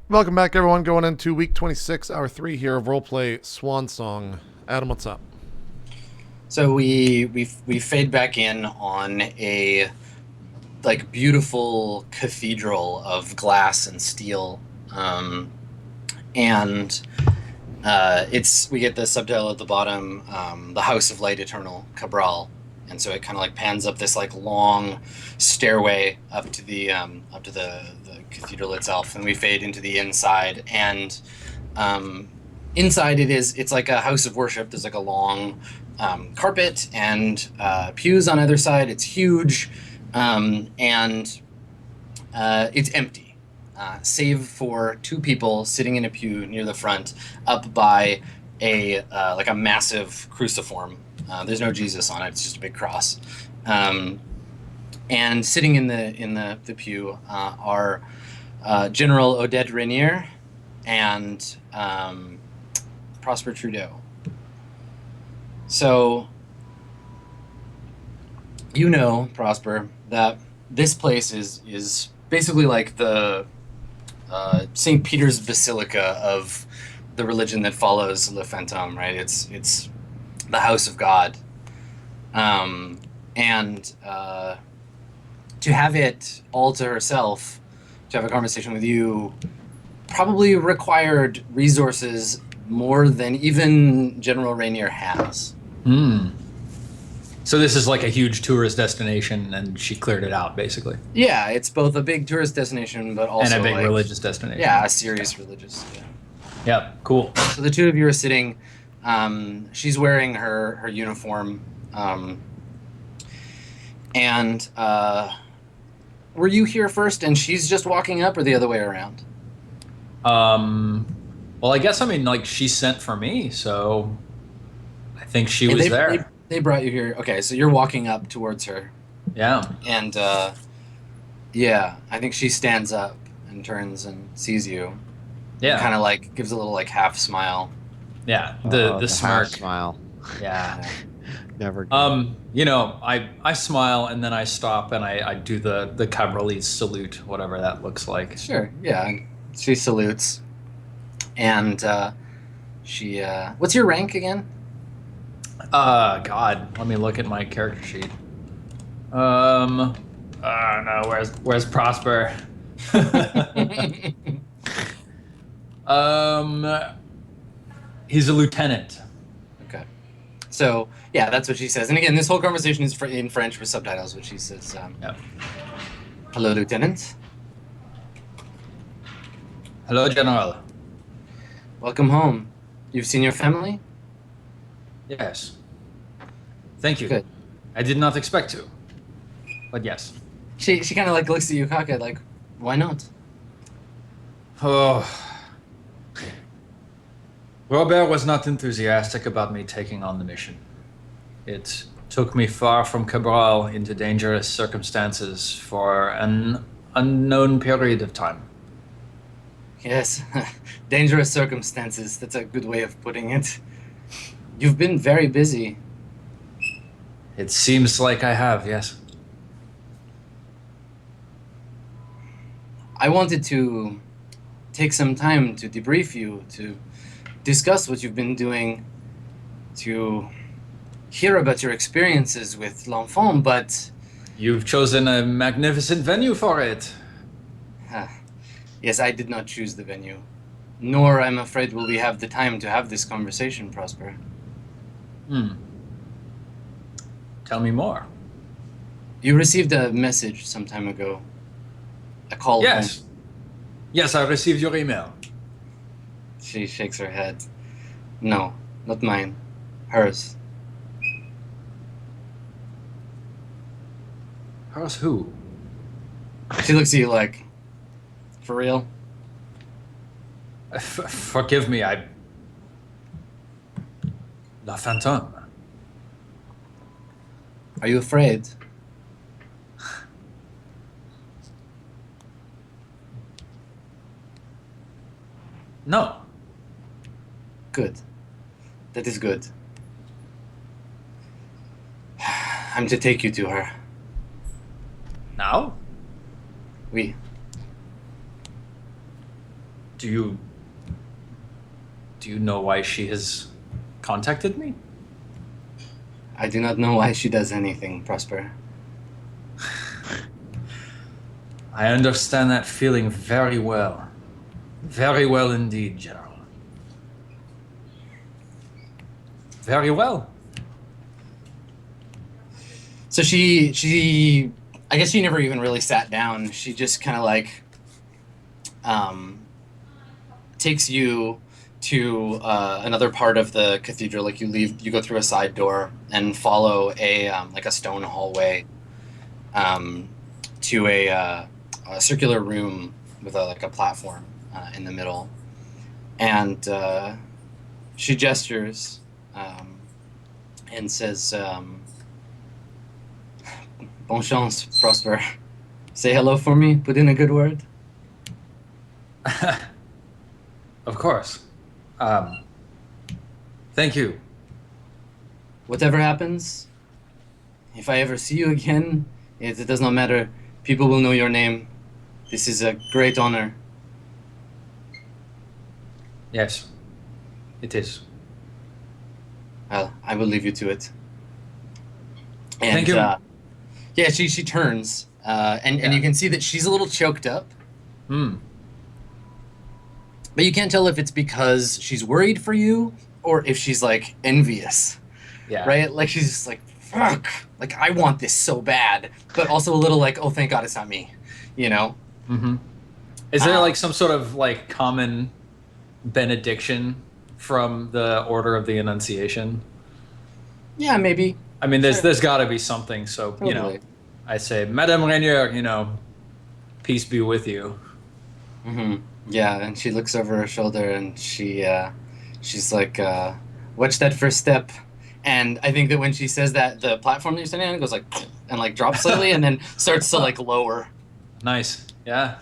Welcome back, everyone. Going into week 26, hour 3 here of RollPlay Swan Song. Adam, what's up? So we fade back in on a beautiful cathedral of glass and steel, and it's we get the subtitle at the bottom, the House of Light Eternal Cabral, and so it kind of like pans up this like long stairway up to the cathedral itself, and we fade into the inside, and inside it's like a house of worship. There's like a long carpet and pews on either side. It's huge, and it's empty, save for two people sitting in a pew near the front, up by a massive cruciform. There's no Jesus on it; it's just a big cross. And sitting in the pew are General Odette Rainier and Prosper Trudeau. So, you know, Prosper, that this place is basically like the St. Peter's Basilica of the religion that follows Le Fantôme, right? It's the house of God, and to have it all to herself, to have a conversation with you, probably required resources more than even General Rainier has. So this is like a huge tourist destination, and she cleared it out, basically. Yeah, it's both a big tourist destination, but also and a big like, religious destination. Yeah, a serious religious. Yeah. Yep, cool. So the two of you are sitting. She's wearing her uniform, and were you here first, and she's just walking up, or the other way around? Well, I guess, I mean, like, she sent for me, so I think she was there. They brought you here. Okay, so you're walking up towards her. Yeah. And, yeah, I think she stands up and turns and sees you. Yeah. Kind of, like, gives a little, like, half smile. Yeah, the smirk. Half smile. Yeah. Never good. You know, I smile, and then I stop, and I do the Cabralese salute, whatever that looks like. Sure, yeah. She salutes. And, she, what's your rank again? God, let me look at my character sheet. No, where's Prosper? He's a lieutenant. Okay. So, yeah, that's what she says. And again, this whole conversation is in French with subtitles, which she says, Yep. Hello, Lieutenant. Hello, General. Welcome home. You've seen your family? Yes. Thank you. Good. I did not expect to, but yes. She kind of like looks at you cockeyed, like, why not? Oh. Robert was not enthusiastic about me taking on the mission. It took me far from Cabral into dangerous circumstances for an unknown period of time. Yes, dangerous circumstances. That's a good way of putting it. You've been very busy. It seems like I have, yes. I wanted to take some time to debrief you, to discuss what you've been doing, to hear about your experiences with L'Enfant, but... You've chosen a magnificent venue for it. Yes, I did not choose the venue. Nor, I'm afraid, will we have the time to have this conversation, Prosper. Tell me more. You received a message some time ago. A call. Yes. Home. Yes, I received your email. She shakes her head. No, not mine. Hers. How's who? She looks at you like, for real? Forgive me, La Fantôme. Are you afraid? No. Good. That is good. I'm to take you to her. Now? Oui. Do you know why she has contacted me? I do not know why she does anything, Prosper. I understand that feeling very well. Very well indeed, General. Very well. So she I guess she never even really sat down. She just kind of like takes you to another part of the cathedral. Like you go through a side door and follow a like a stone hallway to a circular room with like a platform in the middle, and she gestures and says, "Bon chance, Prosper. Say hello for me. Put in a good word." Of course. Thank you. Whatever happens, if I ever see you again, it does not matter. People will know your name. This is a great honor. Yes, it is. Well, I will leave you to it. And, Thank you. Yeah, she turns, and you can see that she's a little choked up. But you can't tell if it's because she's worried for you or if she's like envious. Yeah. Right? Like she's just like, fuck. Like I want this so bad, but also a little like, oh, thank God it's not me. You know? Mm-hmm. Is there like some sort of like common benediction from the Order of the Annunciation? Yeah, maybe. I mean, there's got to be something. So you know, Totally. I say, Madame Rainier, you know, peace be with you. Mm-hmm. Yeah, and she looks over her shoulder and she's like, watch that first step. And I think that when she says that, the platform that you're standing on goes like, and like drops slightly and then starts to like lower. Nice. Yeah.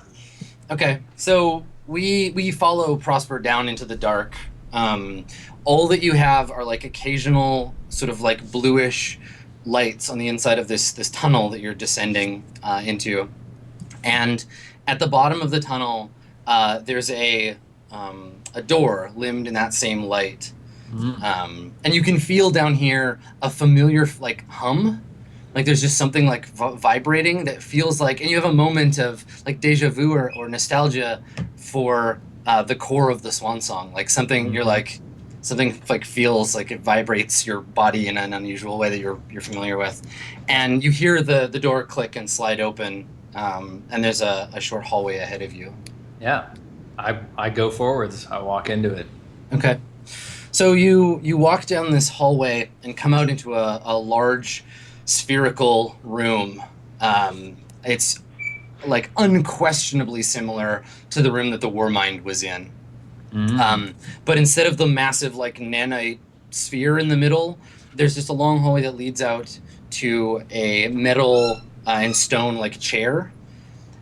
Okay, so we follow Prosper down into the dark. All that you have are like occasional sort of like bluish lights on the inside of this tunnel that you're descending into. And at the bottom of the tunnel, there's a door limned in that same light. And you can feel down here a familiar like hum. Like there's just something like vibrating that feels like, and you have a moment of like deja vu or nostalgia for the core of the Swan Song. Like something you're like, something like feels like it vibrates your body in an unusual way that you're familiar with. And you hear the door click and slide open, and there's a short hallway ahead of you. Yeah. I go forwards. I walk into it. Okay. So you walk down this hallway and come out into a large spherical room. It's like unquestionably similar to the room that the Warmind was in. But instead of the massive like nanite sphere in the middle, there's just a long hallway that leads out to a metal and stone like chair.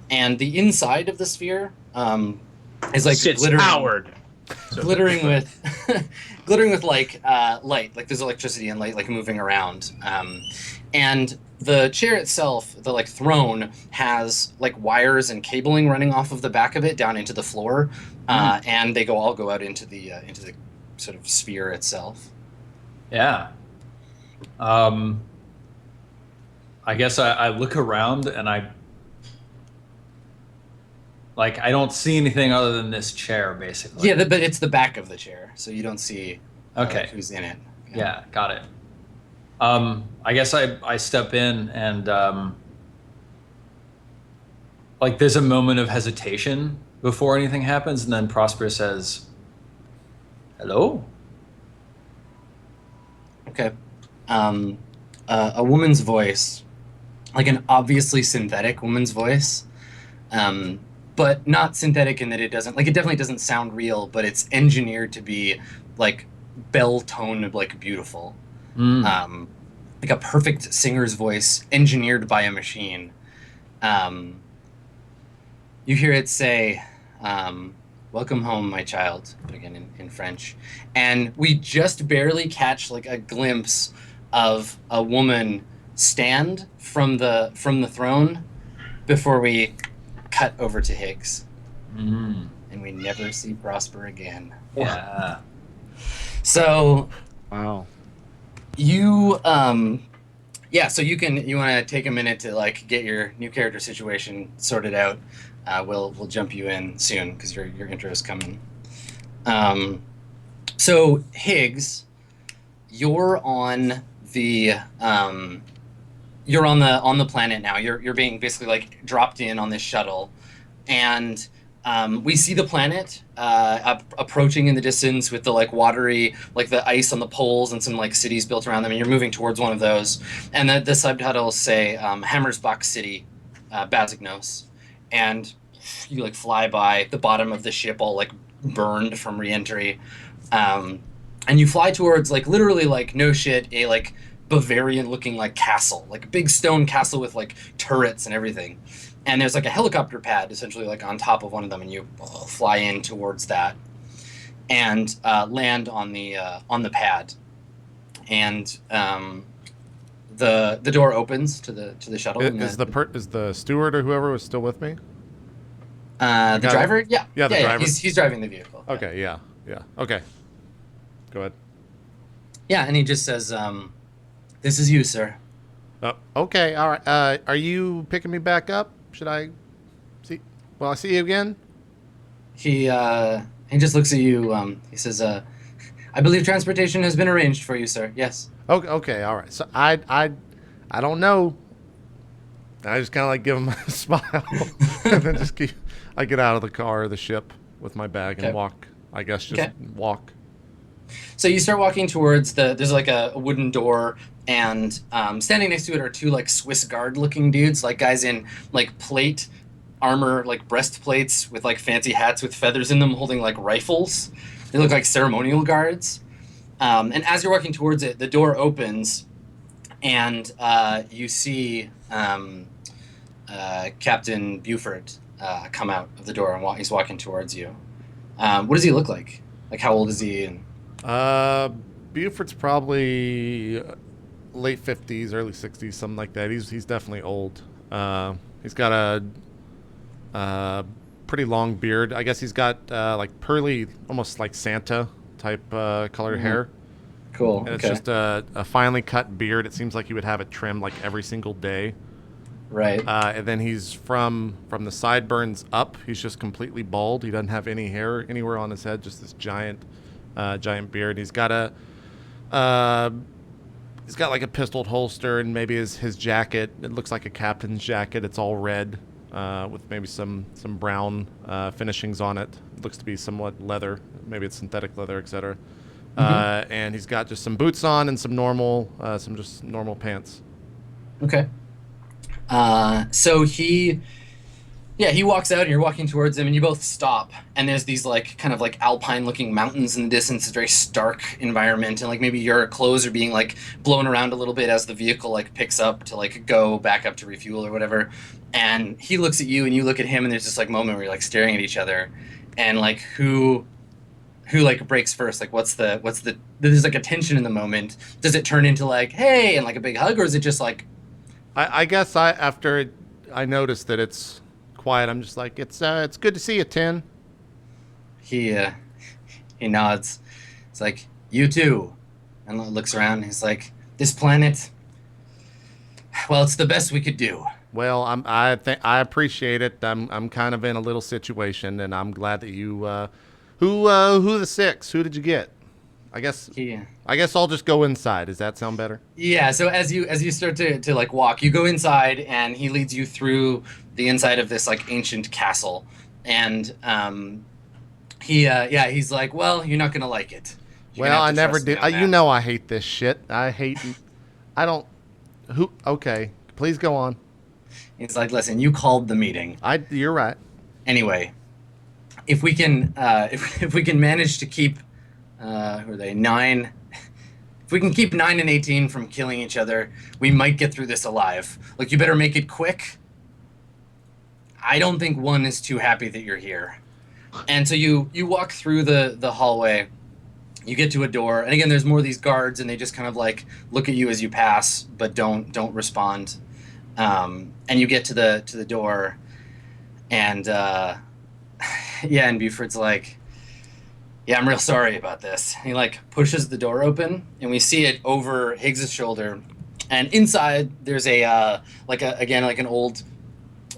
And the inside of the sphere is like glittering with like light, like there's electricity and light like moving around. And the chair itself, the like throne, has like wires and cabling running off of the back of it down into the floor, and they all go out into the sort of sphere itself. Yeah. I guess I look around and I don't see anything other than this chair, basically. Yeah, but it's the back of the chair, so you don't see who's in it. Yeah, got it. I guess I step in and like there's a moment of hesitation before anything happens, and then Prosper says, "Hello." Okay. A woman's voice, like an obviously synthetic woman's voice, but not synthetic in that it definitely doesn't sound real, but it's engineered to be like bell-toned, like beautiful. Like a perfect singer's voice engineered by a machine. You hear it say, "Welcome home, my child," again in French. And we just barely catch like a glimpse of a woman stand from the throne before we cut over to Higgs. and we never see Prosper again. Yeah. So Wow. you so you want to take a minute to like get your new character situation sorted out. We'll jump you in soon because your intro is coming. So Higgs, you're on the planet now. You're being basically like dropped in on this shuttle, and we see the planet approaching in the distance with the like watery, like the ice on the poles and some like cities built around them. And you're moving towards one of those, and the subtitles say Hammersbach City, Bazignos, and you like fly by the bottom of the ship all like burned from re-entry, and you fly towards like literally like no shit a like Bavarian looking like castle, like a big stone castle with like turrets and everything. And there's like a helicopter pad essentially like on top of one of them, and you fly in towards that and land on the pad. And the door opens to the shuttle. Is the steward or whoever was still with me? The driver? Yeah. Yeah, the driver. He's driving the vehicle. Okay, yeah. Okay. Go ahead. Yeah, and he just says, "This is you, sir." Okay, all right. Are you picking me back up? Should I see? Well, I see you again. He just looks at you. He says, "I believe transportation has been arranged for you, sir." Yes. Okay, all right. So I don't know. I just kind of like give him a smile, and then I get out of the car or the ship with my bag and walk. I guess just walk. So you start walking towards there's like a wooden door, and standing next to it are two like Swiss Guard looking dudes, like guys in like plate armor, like breastplates with like fancy hats with feathers in them, holding like rifles. They look like ceremonial guards. And as you're walking towards it, the door opens, and you see Captain Buford come out of the door, and he's walking towards you. What does he look like? Like, how old is he? And Buford's probably late 50s, early 60s, something like that. He's definitely old. He's got a pretty long beard. I guess he's got like pearly, almost like Santa type colored hair. Cool. And it's just a finely cut beard. It seems like he would have it trimmed like every single day. Right. And then he's from the sideburns up. He's just completely bald. He doesn't have any hair anywhere on his head. Just this giant beard. He's got like a pistol holster, and maybe his jacket. It looks like a captain's jacket. It's all red with maybe some brown finishings on it. It looks to be somewhat leather. Maybe it's synthetic leather, etc. And he's got just some boots on and some just normal pants. Okay. So he walks out, and you're walking towards him, and you both stop, and there's these like kind of like alpine looking mountains in the distance. It's a very stark environment, and like maybe your clothes are being like blown around a little bit as the vehicle like picks up to like go back up to refuel or whatever. And he looks at you, and you look at him, and there's this like moment where you're like staring at each other, and like who like breaks first? Like what's the there's like a tension in the moment. Does it turn into like hey and like a big hug, or is it just like I guess after I noticed that it's quiet, I'm just like, it's good to see you, Tin. He nods. It's like, you too. And looks around, and he's like, this planet, well, it's the best we could do. Well, I appreciate it. I'm kind of in a little situation, and I'm glad that you who the six? Who did you get? I guess I'll just go inside. Does that sound better? Yeah, so as you start to like walk, you go inside, and he leads you through the inside of this like ancient castle. And he's like, well, you're not gonna like it. Well, I never did. You know I hate this shit. Okay, please go on. He's like, listen, you called the meeting. You're right. Anyway, if we can if we can manage to keep who are they? 9. If we can keep 9 and 18 from killing each other, we might get through this alive. Like, you better make it quick. I don't think 1 is too happy that you're here. And so you walk through the hallway. You get to a door, and again, there's more of these guards, and they just kind of like look at you as you pass, but don't respond. And you get to the door, and Yeah, and Buford's like, yeah, I'm real sorry about this. And he like pushes the door open, and we see it over Higgs's shoulder, and inside there's a again like an old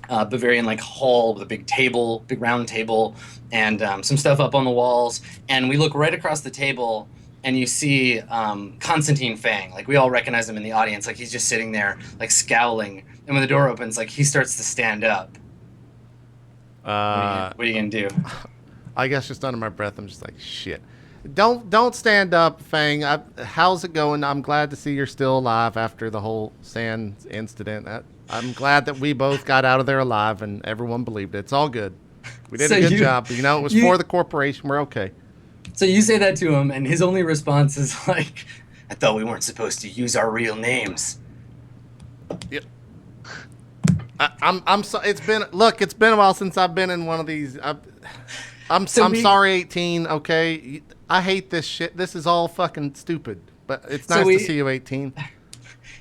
Bavarian like hall with a big table, big round table, and some stuff up on the walls. And we look right across the table, and you see Constantine Fang. Like we all recognize him in the audience. Like he's just sitting there, like scowling. And when the door opens, like he starts to stand up. What are you gonna do? I guess just under my breath, I'm just like, shit. Don't stand up, Fang. How's it going? I'm glad to see you're still alive after the whole sand incident. I'm glad that we both got out of there alive and everyone believed it. It's all good. We did a good job. You know, it was for the corporation. We're okay. So you say that to him, and his only response is like, I thought we weren't supposed to use our real names. Yep. I'm so, it's been a while since I've been in one of these. I'm sorry, 18. Okay, I hate this shit. This is all fucking stupid. But it's nice to see you, 18.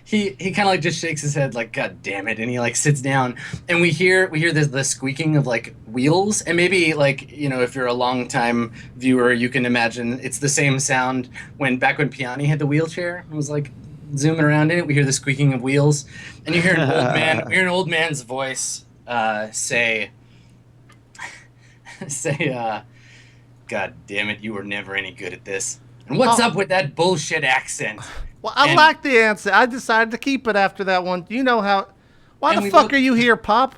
He kind of like just shakes his head like, God damn it, and he like sits down, and we hear the squeaking of like wheels, and maybe like, you know, if you're a long time viewer, you can imagine it's the same sound back when Piani had the wheelchair and was like zooming around in it. We hear the squeaking of wheels, and you hear an old man's voice say, God damn it, you were never any good at this. And what's up with that bullshit accent? Well, I like the answer. I decided to keep it after that one. You know how... Why the fuck are you here, Pop?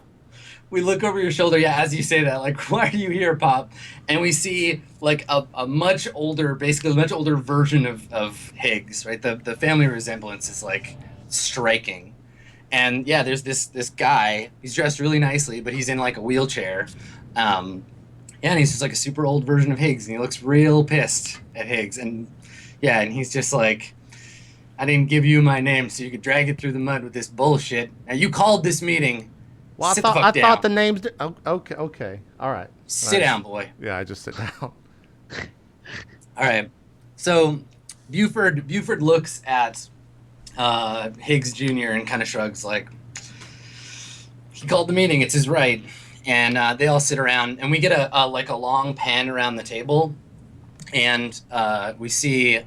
We look over your shoulder, yeah, as you say that. Like, why are you here, Pop? And we see, like, a much older version of Higgs, right? The family resemblance is, like, striking. And, yeah, there's this guy. He's dressed really nicely, but he's in, like, a wheelchair. Yeah, and he's just, like, a super old version of Higgs. And he looks real pissed at Higgs. And, yeah, and he's just like... I didn't give you my name so you could drag it through the mud with this bullshit. Now you called this meeting. Well, I thought the names. Okay, all right. Sit down, boy. Yeah, I just sit down. All right. So Buford looks at Higgs Jr. and kind of shrugs like, he called the meeting. It's his right. And they all sit around, and we get a long pan around the table, and we see.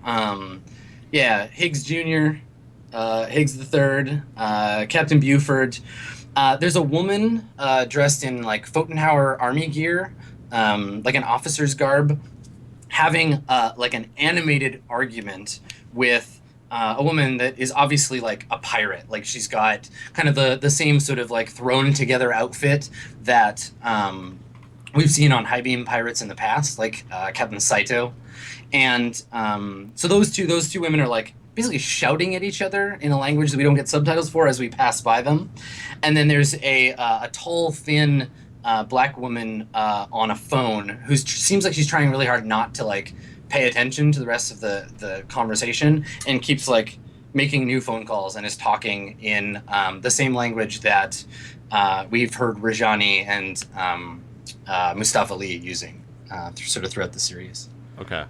Yeah, Higgs Jr., Higgs III, Captain Buford. There's a woman dressed in like Fotenhauer army gear, like an officer's garb, having like an animated argument with a woman that is obviously like a pirate. Like she's got kind of the same sort of like thrown together outfit that we've seen on High Beam pirates in the past, like Captain Saito. And so those two women are like basically shouting at each other in a language that we don't get subtitles for as we pass by them. And then there's a tall, thin black woman on a phone who seems like she's trying really hard not to like pay attention to the rest of the conversation, and keeps like making new phone calls and is talking in the same language that we've heard Rajani and Mustafa Ali using sort of throughout the series. Okay.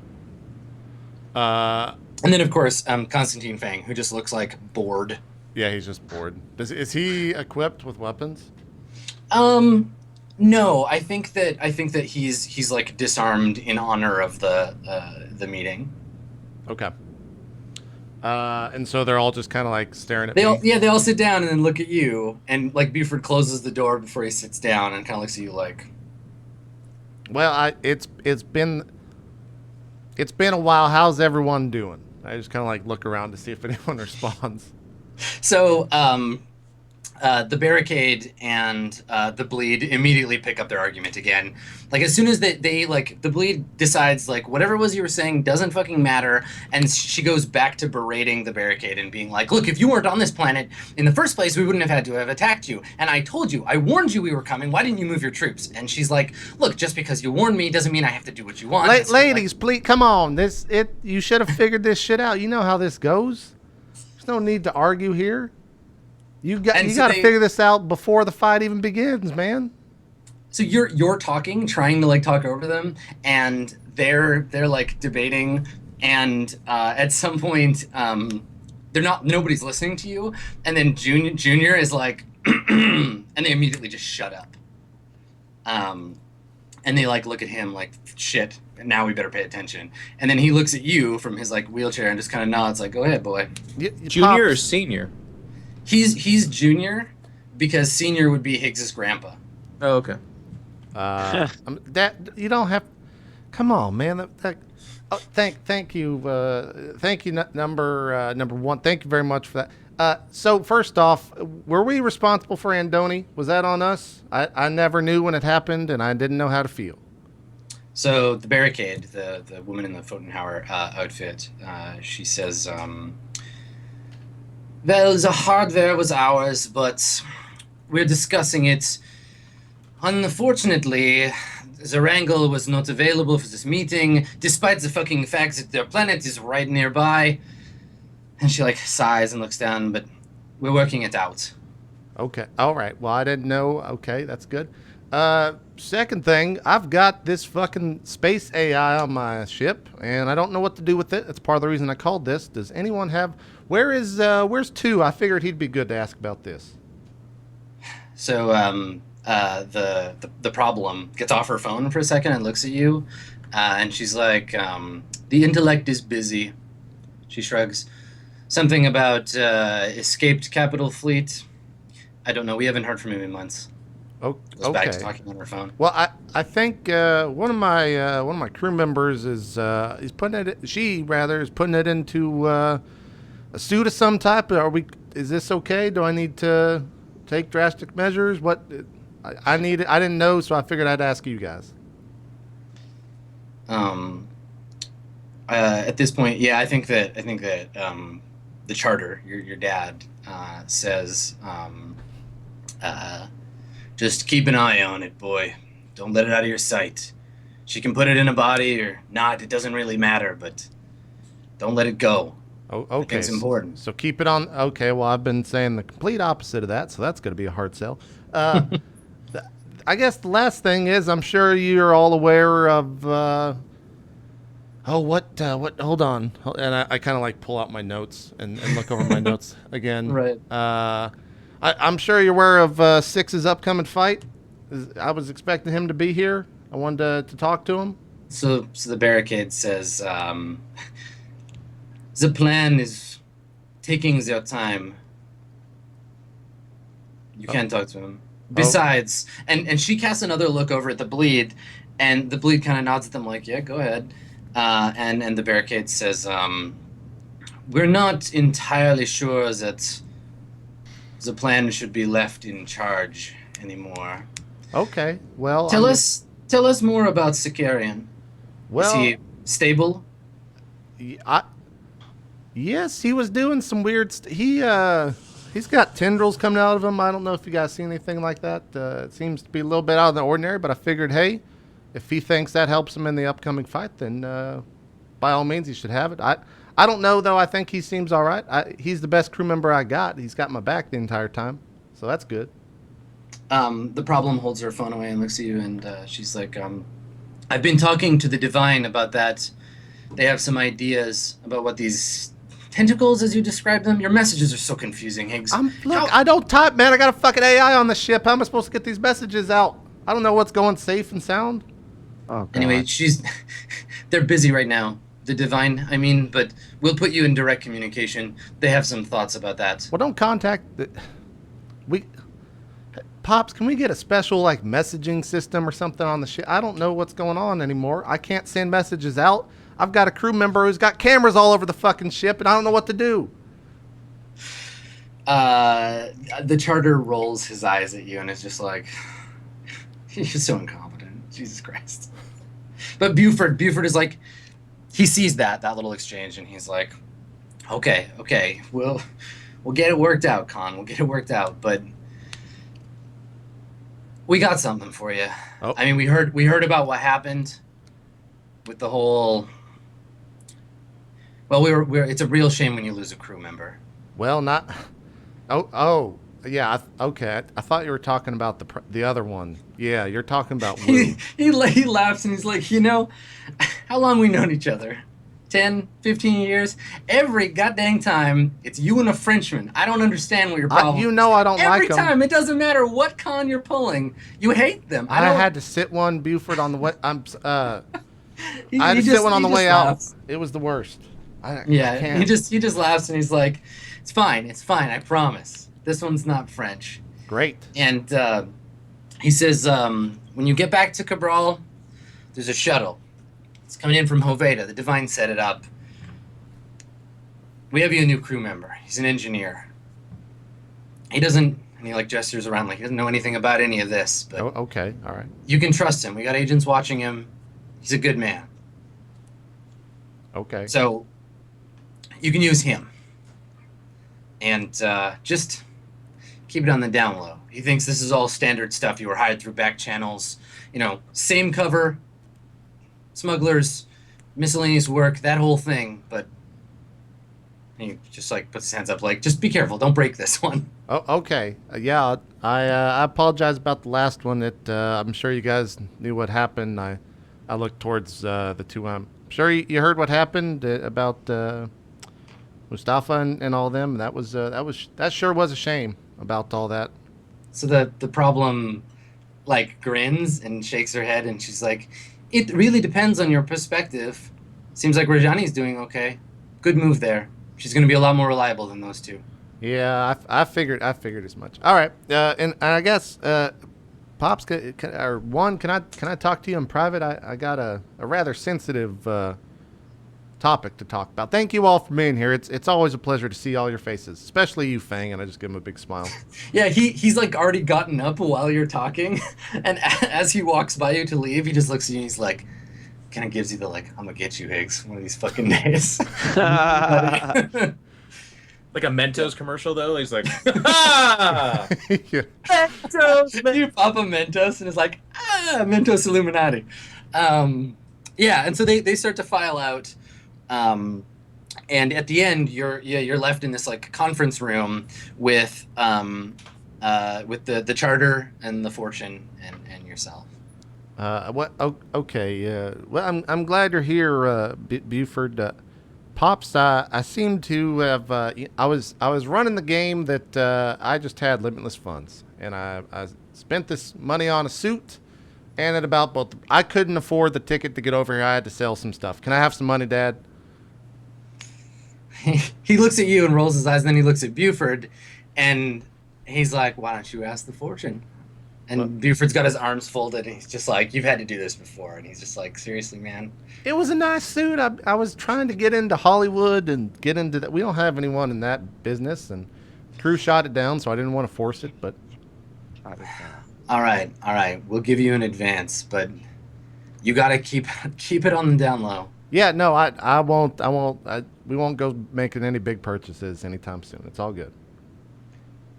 And then, of course, Constantine Fang, who just looks like bored. Yeah, he's just bored. Is he equipped with weapons? No, I think that he's like disarmed in honor of the meeting. Okay. And so they're all just kind of like staring at me. They all sit down and then look at you, and like Buford closes the door before he sits down and kind of looks at you like. Well, it's been a while. How's everyone doing? I just kind of like look around to see if anyone responds. So, the barricade and the bleed immediately pick up their argument again. Like as soon as they like the bleed decides like whatever it was you were saying doesn't fucking matter, and she goes back to berating the barricade and being like, look, if you weren't on this planet in the first place, we wouldn't have had to have attacked you. And I told you, I warned you we were coming. Why didn't you move your troops? And she's like, look, just because you warned me doesn't mean I have to do what you want. Ladies, please come on. You should have figured this shit out. You know how this goes. There's no need to argue here. You got to figure this out before the fight even begins, man. So you're talking, trying to like talk over them, and they're like debating, and at some point nobody's listening to you, and then Junior is like, and they immediately just shut up. and they like look at him like, shit, now we better pay attention. And then he looks at you from his like wheelchair and just kind of nods like, go ahead, boy. Junior or senior? He's junior, because senior would be Higgs's grandpa. Oh, okay. That you don't have. Come on, man. Thank you, number one. Thank you very much for that. So first off, were we responsible for Andoni? Was that on us? I never knew when it happened, and I didn't know how to feel. So the barricade, the woman in the Fotenhauer outfit, she says, well, the hardware was ours, but we're discussing it. Unfortunately, Zarangel was not available for this meeting, despite the fucking fact that their planet is right nearby. And she like sighs and looks down, but we're working it out. Okay. All right. Well, I didn't know. Okay, that's good. Second thing, I've got this fucking space AI on my ship, and I don't know what to do with it. That's part of the reason I called this. Does anyone have... where's 2? I figured he'd be good to ask about this. So, the problem gets off her phone for a second and looks at you, and she's like, the intellect is busy. She shrugs. Something about escaped capital fleet. I don't know. We haven't heard from him in months. Oh, Goes back to okay. talking on her phone. Well, I think one of my crew members is putting it. She rather is putting it into a suit of some type. Are we? Is this okay? Do I need to take drastic measures? What? I need. I didn't know, so I figured I'd ask you guys. At this point, yeah, I think that the charter, your dad, says, just keep an eye on it, boy. Don't let it out of your sight. She can put it in a body or not. It doesn't really matter, but don't let it go. Oh, okay. I think it's important. So keep it on. Okay. Well, I've been saying the complete opposite of that, so that's going to be a hard sell. I guess the last thing is, I'm sure you're all aware of. What? Hold on. And I kind of like pull out my notes and look over my notes again. Right. I'm sure you're aware of Six's upcoming fight. I was expecting him to be here. I wanted to talk to him. So the barricade says, the plan is taking their time. You can't talk to him. Besides, and she casts another look over at the bleed, and the bleed kind of nods at them like, yeah, go ahead. And the barricade says, we're not entirely sure that the plan should be left in charge anymore. Okay. Well, Tell us more about Sicarian. Well, is he stable? Yes, he was doing some weird. He's got tendrils coming out of him. I don't know if you guys see anything like that. It seems to be a little bit out of the ordinary, but I figured, hey, if he thinks that helps him in the upcoming fight, then by all means, he should have it. I don't know, though. I think he seems all right. He's the best crew member I got. He's got my back the entire time, so that's good. The problem holds her phone away and looks at you, and she's like, I've been talking to the Divine about that. They have some ideas about what these tentacles, as you describe them. Your messages are so confusing, Higgs. I don't type, man. I got a fucking AI on the ship. How am I supposed to get these messages out? I don't know what's going safe and sound. Oh, God. Anyway, they're busy right now. The Divine, I mean, but we'll put you in direct communication. They have some thoughts about that. Well, don't contact Pops, can we get a special like messaging system or something on the ship? I don't know what's going on anymore. I can't send messages out. I've got a crew member who's got cameras all over the fucking ship, and I don't know what to do. The charter rolls his eyes at you and is just like, he's so incompetent. Jesus Christ. But Buford is like, he sees that little exchange, and he's like, okay, we'll get it worked out, Con. We'll get it worked out, but we got something for you. Oh. I mean, we heard about what happened with the whole. Well, it's a real shame when you lose a crew member. Well, not. Oh, yeah. Okay. I thought you were talking about the other one. Yeah, you're talking about Wu. He laughs and he's like, how long we known each other? 10, 15 years, every goddamn time, it's you and a Frenchman. I don't understand what your problem You know I don't like Every them. time, it doesn't matter what con you're pulling, you hate them. I had to sit one Buford on the way. I He had to just- sit one on he the just way laughs. out. It was the worst. I Yeah, can't. he just laughs and he's like, it's fine, I promise. This one's not French. Great. And he says, when you get back to Cabral, there's a shuttle. It's coming in from Hoveda. The Divine set it up. We have you a new crew member. He's an engineer. He doesn't, and he like gestures around like he doesn't know anything about any of this, but Oh, okay. All right. you can trust him. We got agents watching him. He's a good man. Okay. So you can use him. And just keep it on the down low. He thinks this is all standard stuff. You were hired through back channels. You know, same cover, smugglers, miscellaneous work, that whole thing. But he just like puts his hands up like, just be careful. Don't break this one. Oh, okay. Yeah, I apologize about the last one. I'm sure you guys knew what happened. I looked towards the two. I'm sure you heard what happened about Mustafa and all them. That sure was a shame about all that. So the problem like grins and shakes her head and she's like, it really depends on your perspective. Seems like Rajani's doing okay. Good move there. She's going to be a lot more reliable than those two. Yeah, I figured as much. All right, and I guess Pops, can I talk to you in private? I got a rather sensitive topic to talk about. Thank you all for being here. It's always a pleasure to see all your faces, especially you, Fang, and I just give him a big smile. Yeah, he's like already gotten up while you're talking, and as he walks by you to leave, he just looks at you and he's like, kind of gives you the like, I'm gonna get you, Higgs, one of these fucking days. Like a Mentos commercial, though. He's like, ah! Yeah. Mentos, you pop a Mentos, and it's like, Mentos Illuminati. Yeah, and so they start to file out, and at the end, you're left in this like conference room with the charter and the fortune and yourself. What? Oh, okay. Well, I'm glad you're here, Buford. Pops, I seem to have. I was running the game that I just had limitless funds, and I spent this money on a suit, and at about both. I couldn't afford the ticket to get over here. I had to sell some stuff. Can I have some money, Dad? He looks at you and rolls his eyes, and then he looks at Buford, and he's like, "Why don't you ask the fortune?" And What? Buford's got his arms folded, and he's just like, "You've had to do this before," and he's just like, "Seriously, man." It was a nice suit. I was trying to get into Hollywood and get into that. We don't have anyone in that business, and crew shot it down, so I didn't want to force it. But All right, we'll give you an advance, but you gotta keep it on the down low. yeah, no, I won't. We won't go making any big purchases anytime soon. It's all good.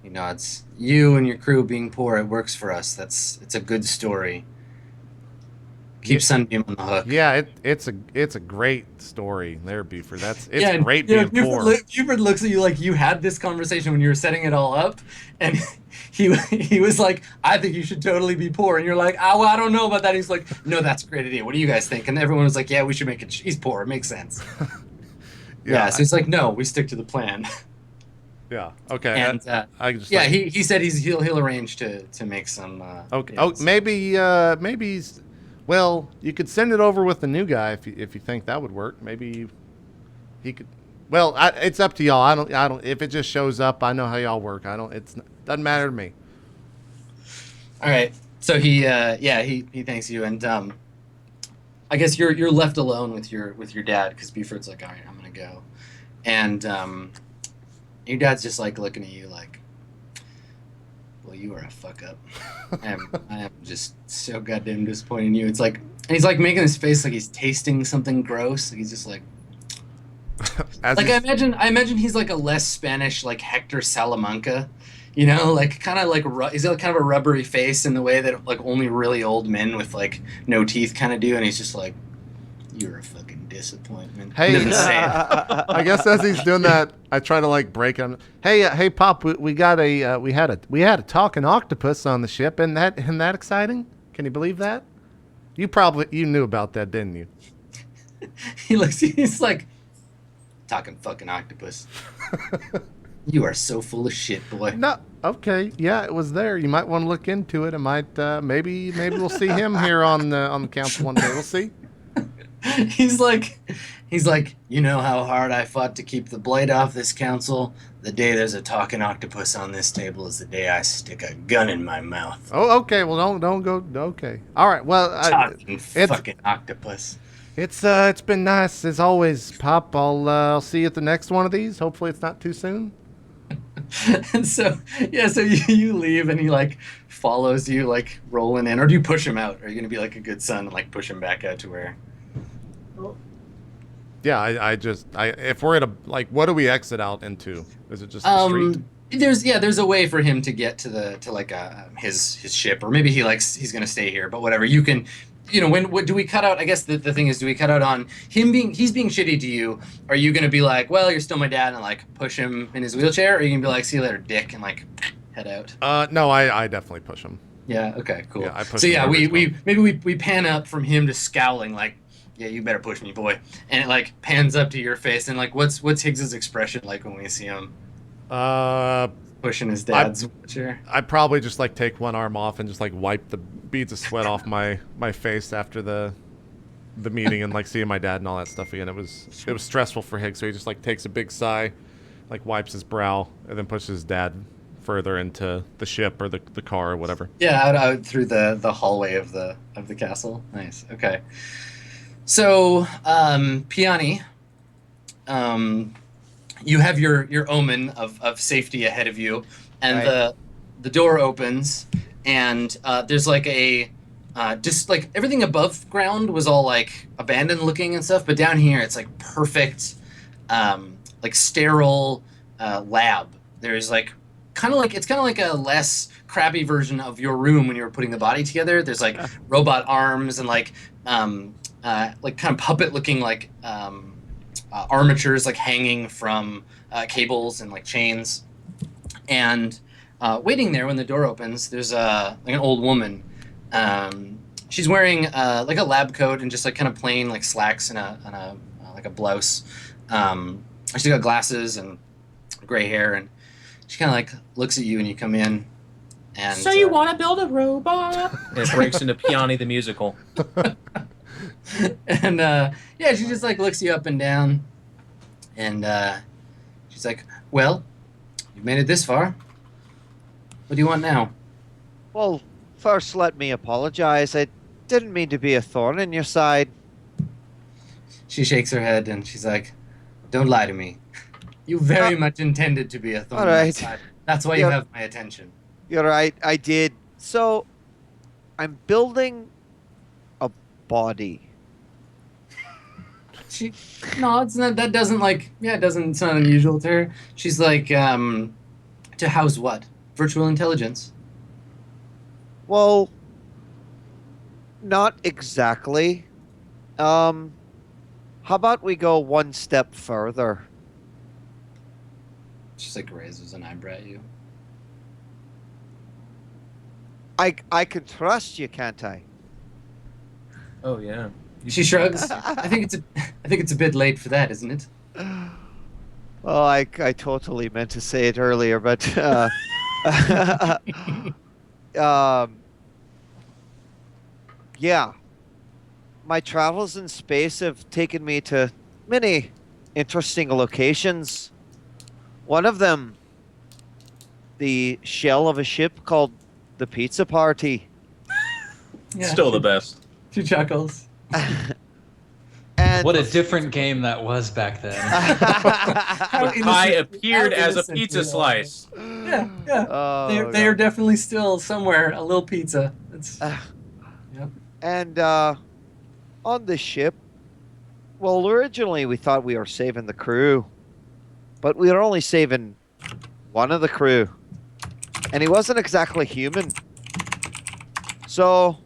You know, it's you and your crew being poor. It works for us. It's a good story. Keep Sunbeam on the hook. Yeah, it's a great story there, Buford. It's Yeah, great you know, being poor. Buford looks at you like you had this conversation when you were setting it all up, and he was like, "I think you should totally be poor," and you're like, "Oh, well, I don't know about that." He's like, "No, that's a great idea. What do you guys think?" And everyone was like, "Yeah, we should make it. He's poor. It makes sense." Yeah, so he's like, "No, we stick to the plan." Yeah. Okay. And I just yeah, like- he said he'll arrange to make some. Okay. yeah, Oh, maybe he's. Well, you could send it over with the new guy if you think that would work. Maybe he could. Well, it's up to y'all. I don't. If it just shows up, I know how y'all work. I don't. Doesn't matter to me. All right. So he thanks you, and I guess you're left alone with your dad because Buford's like, all right, I'm gonna go, and your dad's just like looking at you like, well, you are a fuck up. I am just so goddamn disappointed in you. It's like, and he's like making his face like he's tasting something gross. Like he's just like. As Like he's- I imagine he's like a less Spanish like Hector Salamanca, you know, like kind of like he's got kind of a rubbery face in the way that like only really old men with like no teeth kind of do, and he's just like, "You're a fucking disappointment." Hey, He doesn't say it. I guess as he's doing that, I try to like break him. Hey, Pop, we got we had a talking octopus on the ship. Isn't that exciting? Can you believe that? You knew about that, didn't you? he looks. He's like, talking fucking octopus. You are so full of shit, boy. No, okay, yeah, it was there. You might want to look into it. It might, maybe we'll see him here on the council one day. We'll see. he's like, you know how hard I fought to keep the blade off this council? The day there's a talking octopus on this table is the day I stick a gun in my mouth. Oh, okay. Well, don't go. Okay. All right. Well, Talking fucking octopus. It's been nice as always, Pop. I'll see you at the next one of these. Hopefully, it's not too soon. And so you leave, and he like follows you, like rolling in, or do you push him out? Are you gonna be like a good son and like push him back out to where? Yeah, I if we're at a, like, what do we exit out into? Is it just the street? There's a way for him to get to his ship, or maybe he's gonna stay here, but whatever. You can, what do we cut out? I guess the thing is, do we cut out on he's being shitty to you? Are you gonna be like, well, you're still my dad, and like push him in his wheelchair, or are you gonna be like, see you later, dick, and like head out? No, I definitely push him. Yeah. Okay. Cool. Yeah, I push so him yeah, over we pan up from him to scowling like, yeah, you better push me, boy, and it like pans up to your face, and like what's Higgs's expression like when we see him? Pushing his dad's wheelchair. I'd probably just like take one arm off and just like wipe the beads of sweat off my face after the meeting, and like seeing my dad and all that stuff again. It was stressful for Higgs, so he just like takes a big sigh, like wipes his brow, and then pushes his dad further into the ship or the car or whatever. Yeah, out through the hallway of the castle. Nice. Okay. So, Piani, you have your omen of safety ahead of you, and Right. the door opens, and there's like a just like everything above ground was all like abandoned looking and stuff, but down here it's like perfect, like sterile lab. There's like kind of like a less crappy version of your room when you were putting the body together. There's like robot arms and like kind of puppet looking like armatures like hanging from cables and like chains. And waiting there when the door opens, there's like an old woman. She's wearing like a lab coat and just like kind of plain like slacks and a like a blouse. She's got glasses and gray hair, and she kind of like looks at you when you come in. And So you want to build a robot? And it breaks into Piani the musical. And yeah, she just like looks you up and down, and she's like, "Well, you've made it this far. What do you want now?" Well, first let me apologize. I didn't mean to be a thorn in your side. She shakes her head and she's like, "Don't lie to me. You very much intended to be a thorn in my Alright. side. That's why you Yeah. have my attention." You're right, I did. So, I'm building a body. She nods, and that doesn't like, yeah, it doesn't sound unusual to her. She's like, to house what? Virtual intelligence. Well, not exactly. How about we go one step further? She's like raises an eyebrow at you. I can trust you, can't I? Oh yeah. She shrugs. I think it's a bit late for that, isn't it? Well, I totally meant to say it earlier, but yeah. My travels in space have taken me to many interesting locations. One of them, the shell of a ship called the Pizza Party. Yeah. Still the best. She chuckles. And What a different game that was back then. How The pie innocent- appeared how as a innocent pizza we are. slice. Yeah, yeah. Oh, They are God. definitely still somewhere a little pizza. It's yep. And on the ship, well, originally we thought we were saving the crew, but we were only saving one of the crew, and he wasn't exactly human. So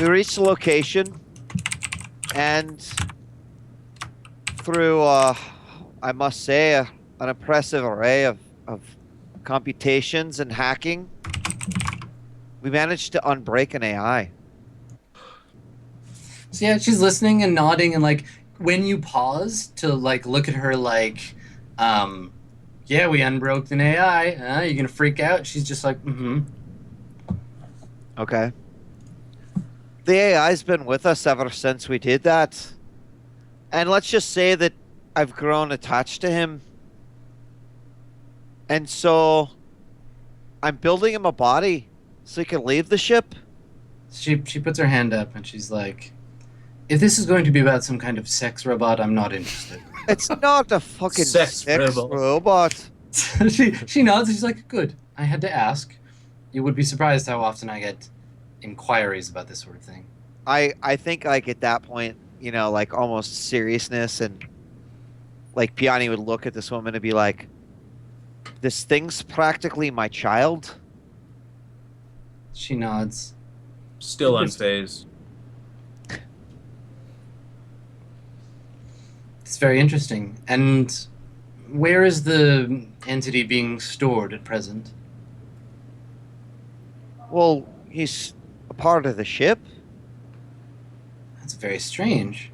we reached the location, and through, I must say, an impressive array of computations and hacking, we managed to unbreak an AI. So yeah, she's listening and nodding, and like when you pause to like look at her, like, yeah, we unbroke an AI. You gonna freak out? She's just like, mm-hmm. Okay. The AI's been with us ever since we did that. And let's just say that I've grown attached to him. And so I'm building him a body so he can leave the ship. She puts her hand up and she's like, if this is going to be about some kind of sex robot, I'm not interested. It's not a fucking Sex robot. she nods and she's like, good. I had to ask. You would be surprised how often I get inquiries about this sort of thing. I think like at that point, you know, like almost seriousness, and like Piani would look at this woman and be like, this thing's practically my child. She nods. Still unfazed. It's very interesting. And where is the entity being stored at present? Well, he's a part of the ship. That's very strange.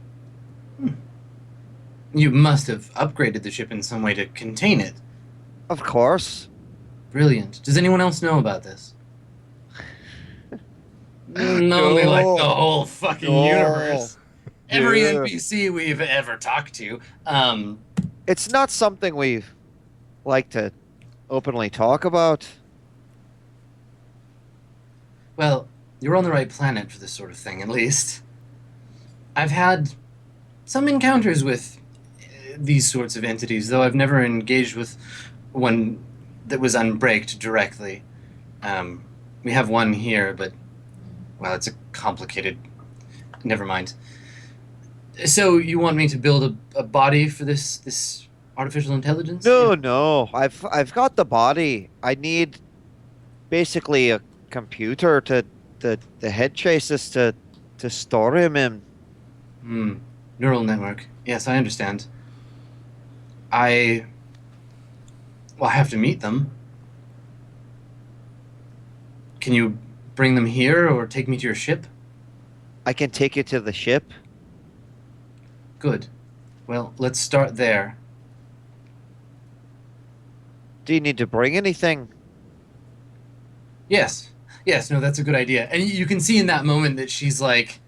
You must have upgraded the ship in some way to contain it. Of course. Brilliant. Does anyone else know about this? Only like the whole fucking universe. Every Yeah. NPC we've ever talked to. It's not something we like to openly talk about. Well, you're on the right planet for this sort of thing, at least. I've had some encounters with these sorts of entities, though I've never engaged with one that was unbraked directly. We have one here, but, well, it's a complicated... Never mind. So, you want me to build a body for this artificial intelligence? No. I've got the body. I need basically a computer to the head traces to store him in. Neural network. Yes, I understand. I have to meet them. Can you bring them here or take me to your ship? I can take you to the ship. Good. Well, let's start there. Do you need to bring anything? Yes. Yes, no, that's a good idea. And you can see in that moment that she's like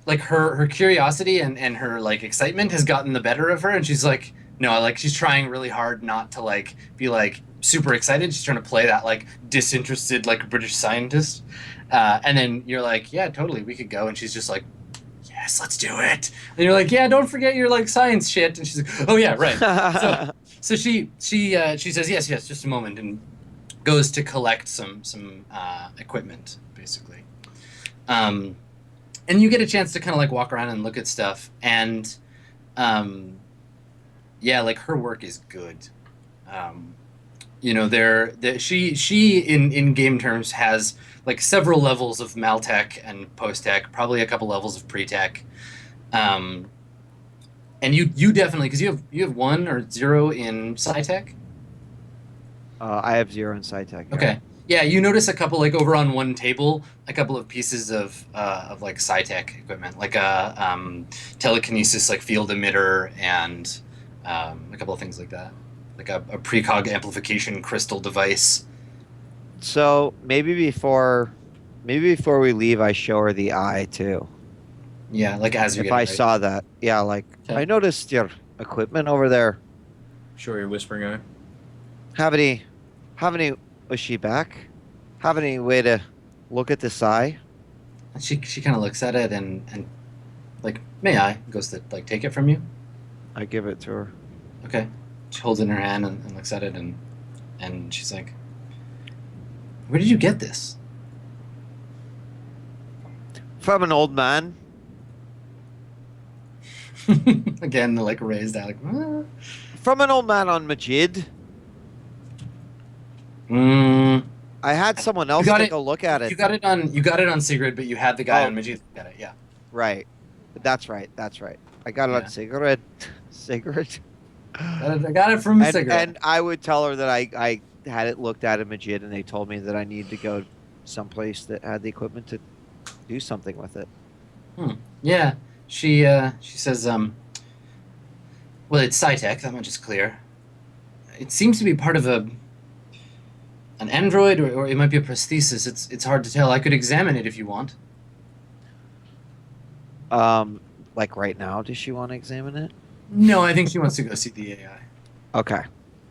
her curiosity and her like excitement has gotten the better of her, and she's like, no, like she's trying really hard not to like be like super excited. She's trying to play that like disinterested like British scientist. And then you're like, yeah, totally, we could go. And she's just like, yes, let's do it. And you're like, yeah, don't forget your like science shit. And she's like, oh yeah, right. So she says yes, just a moment, and goes to collect some equipment basically. And you get a chance to kind of like walk around and look at stuff, and yeah, like her work is good. You know, she in game terms has like several levels of Maltech and post-tech, probably a couple levels of pre-tech. And you definitely, because you have 1 or 0 in sci-tech. I have 0 in SciTech. Okay. Yeah, you notice a couple, like over on one table, a couple of pieces of like sci-tech equipment, like a telekinesis like field emitter and a couple of things like that, like a precog amplification crystal device. So maybe before we leave, I show her the eye too. Yeah, like as you If get I ready. saw that, yeah, like Okay. I noticed your equipment over there. Sure, you're whispering eye. Have any? Was she back? Have any way to look at this eye? And she kind of looks at it and like, may I? Goes to like take it from you. I give it to her. Okay. She holds it in her hand and looks at it and she's like, where did you get this? From an old man. Again, the like raised out. Like, "Ah." From an old man on Majid. I had someone else got take it- a look at it. You got it on Sigrid, but you had the guy Oh. on Majid look at it. Yeah. Right. That's right. I got it Yeah. on Sigrid. Sigrid. I got it from Sigrid. And I would tell her that I had it looked at in Majid, and they told me that I need to go someplace that had the equipment to do something with it. Yeah, she says, well, it's SciTech, that much is clear. It seems to be part of an android, or it might be a prosthesis. It's hard to tell. I could examine it if you want. Um, like right now, does she want to examine it? No, I think she wants to go see the AI. Okay.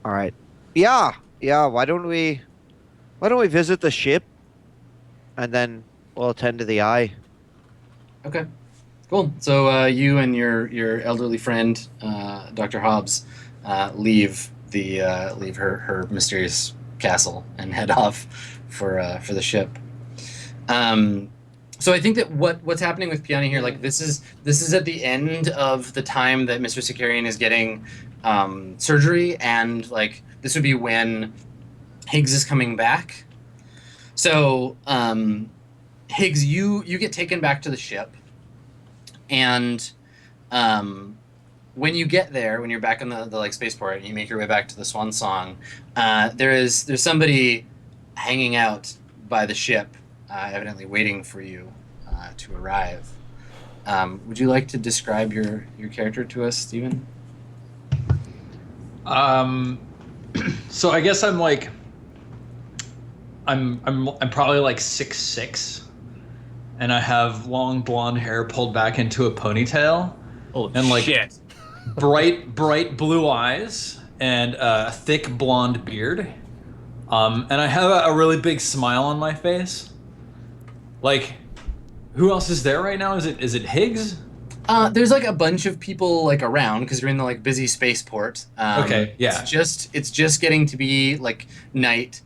All right. Yeah. Yeah. Why don't we visit the ship, and then we'll attend to the eye. Okay, cool. So you and your elderly friend, Dr. Hobbs, leave her mysterious castle and head off for the ship. So I think that what's happening with Piani here, like this is at the end of the time that Mr. Sicarian is getting surgery, and like this would be when Higgs is coming back. So Higgs, you get taken back to the ship, and when you get there, when you're back in the like spaceport, and you make your way back to the Swan Song, there's somebody hanging out by the ship, evidently waiting for you to arrive. Would you like to describe your character to us, Steven? So I guess I'm like, I'm probably like 6'6", and I have long blonde hair pulled back into a ponytail, Oh, and like shit. bright blue eyes and a thick blonde beard. And I have a really big smile on my face. Like, who else is there right now? Is it Higgs? There's like a bunch of people like around because you're in the like busy spaceport. Okay, yeah. It's just getting to be like night.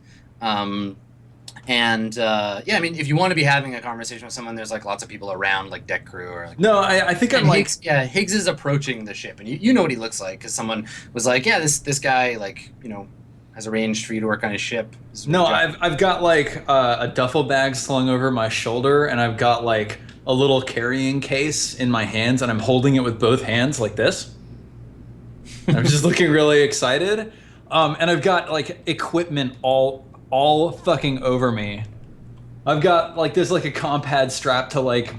Yeah, I mean, if you want to be having a conversation with someone, there's like lots of people around, like deck crew or like. No, I think I'm like. Higgs is approaching the ship, and you know what he looks like because someone was like, yeah, this guy like has arranged for you to work on his ship. No, I've got like a duffel bag slung over my shoulder, and I've got like a little carrying case in my hands, and I'm holding it with both hands like this. I'm just looking really excited, and I've got like equipment all fucking over me. I've got like there's like a compad strap to like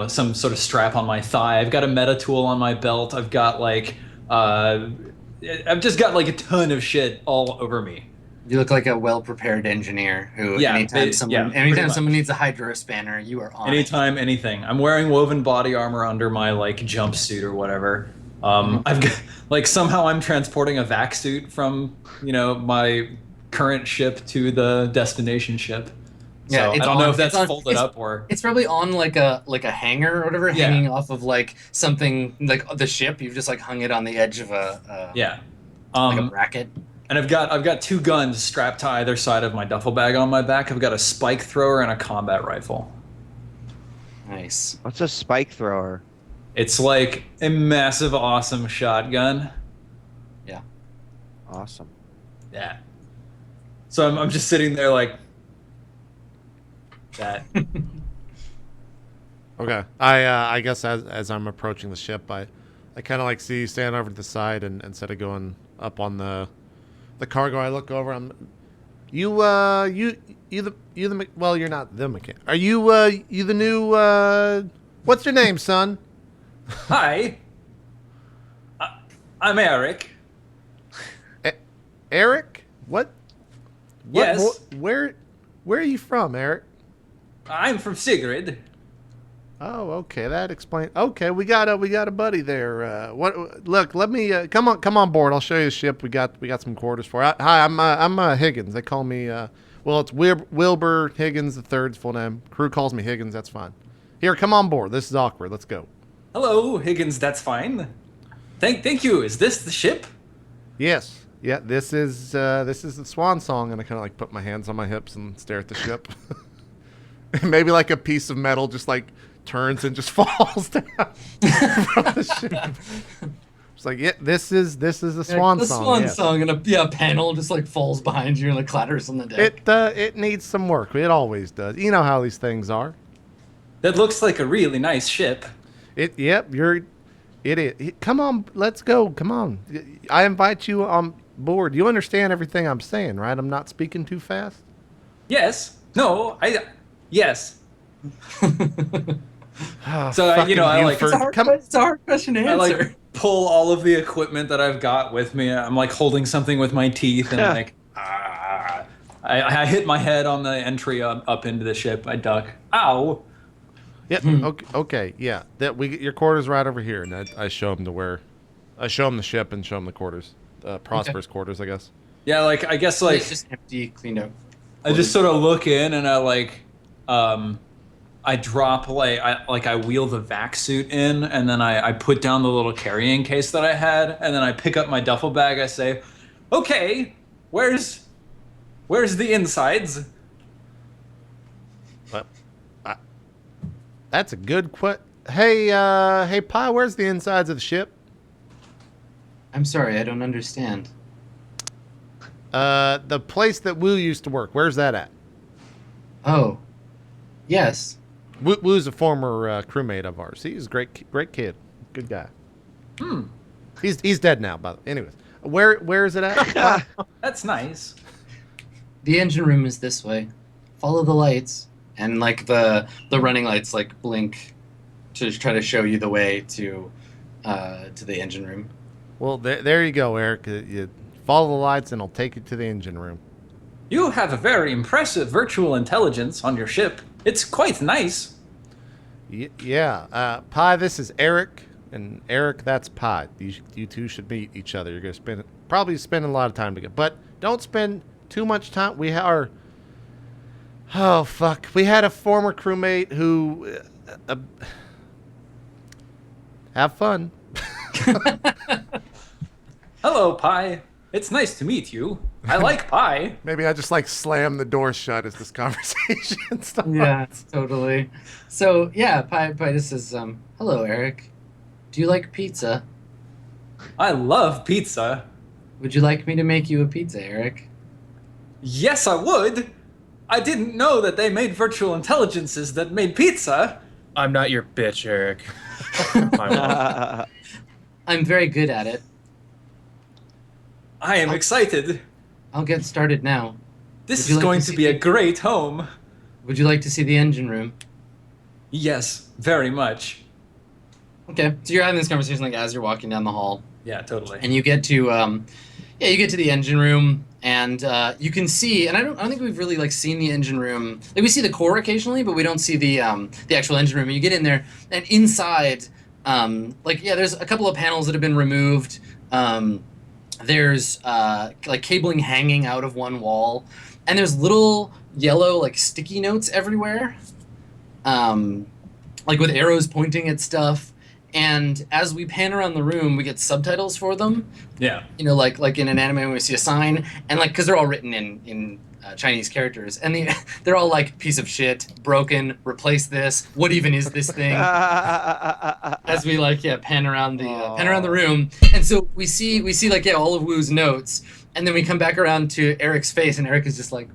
some sort of strap on my thigh. I've got a meta tool on my belt. I've got like I've just got like a ton of shit all over me. You look like a well-prepared engineer who, anytime someone needs a hydro spanner, you are on. Anytime, anything. I'm wearing woven body armor under my like jumpsuit or whatever. I've got like somehow I'm transporting a vac suit from my current ship to the destination ship. Yeah, so I don't know if that's folded up or it's probably on like a hanger or whatever, hanging off of like something like the ship. You've just like hung it on the edge of like a bracket. And I've got two guns strapped to either side of my duffel bag on my back. I've got a spike thrower and a combat rifle. Nice. What's a spike thrower? It's like a massive, awesome shotgun. Yeah. Awesome. Yeah. So I'm just sitting there like that. Okay. I guess as I'm approaching the ship, I kind of like see you stand over to the side, and instead of going up on the cargo, I look over. You're not the mechanic. Are you the new what's your name, son? Hi. I'm Eric. Eric? What? Yes. Where are you from, Eric? I'm from Sigrid. Oh, okay. That explains. Okay, we got a buddy there. What? Look, let me come on board. I'll show you the ship. We got some quarters for. Hi, I'm Higgins. They call me. It's Wilbur Higgins the third's full name. Crew calls me Higgins. That's fine. Here, come on board. This is awkward. Let's go. Hello, Higgins. That's fine. Thank you. Is this the ship? Yes. Yeah. This is the Swan Song, and I kind of like put my hands on my hips and stare at the ship. Maybe like a piece of metal just like turns and just falls down from the ship. It's like, yeah, this is the Swan Song. The Swan Song, and a panel just like falls behind you and like clatters on the deck. It needs some work. It always does. You know how these things are. That looks like a really nice ship. It is. Come on, let's go. Come on. I invite you on board. You understand everything I'm saying, right? I'm not speaking too fast. Yes. No. Yes. Oh, So, I like- Buford. It's a hard question to I answer. like pull all of the equipment that I've got with me. I'm like holding something with my teeth and like I hit my head on the entry up into the ship. I duck. Ow. Yeah. Okay. Yeah. Your quarters right over here, and I show him I show him the ship and show him the quarters, Prosper's quarters, I guess. Yeah, like I guess like It's just empty, cleaned up. I just sort of look in and I drop I wheel the vac suit in, and then I put down the little carrying case that I had, and then I pick up my duffel bag. I say, "Okay, where's the insides?" But that's a good Hey, Pi, where's the insides of the ship? I'm sorry, I don't understand. The place that Wu used to work. Where's that at? Oh, yes. Wu's a former crewmate of ours. He's a great kid, good guy. He's dead now, by the way. Anyways, where is it at? That's nice. The engine room is this way. Follow the lights, and like the running lights like blink to try to show you the way to the engine room. Well, there you go, Eric. You follow the lights, and I'll take you to the engine room. You have a very impressive virtual intelligence on your ship. It's quite nice. Yeah. Pi, this is Eric, and Eric, that's Pi. You two should meet each other. You're gonna probably spend a lot of time together, but don't spend too much time. Oh fuck! We had a former crewmate who. Have fun. Hello, Pi. It's nice to meet you. I like pie. Maybe I just like slam the door shut as this conversation starts. Yeah, totally. So yeah, Pi, this is hello, Eric. Do you like pizza? I love pizza. Would you like me to make you a pizza, Eric? Yes, I would. I didn't know that they made virtual intelligences that made pizza. I'm not your bitch, Eric. My I'm very good at it. I am excited. I'll get started now. This Would you is like going to to see be a the- great home. Would you like to see the engine room? Yes, very much. Okay, so you're having this conversation like as you're walking down the hall, Yeah, totally. and you get to you get to the engine room, and you can see, and I don't think we've really like seen the engine room. Like we see the core occasionally, but we don't see the actual engine room. And you get in there, and inside, there's a couple of panels that have been removed. There's like cabling hanging out of one wall, and there's little yellow like sticky notes everywhere, like with arrows pointing at stuff. And as we pan around the room, we get subtitles for them. Yeah. You know, like in an anime when we see a sign, and like because they're all written in Chinese characters, and they're all like piece of shit, broken, replace this. What even is this thing? As we pan around the room, and so we see like all of Wu's notes, and then we come back around to Eric's face, and Eric is just like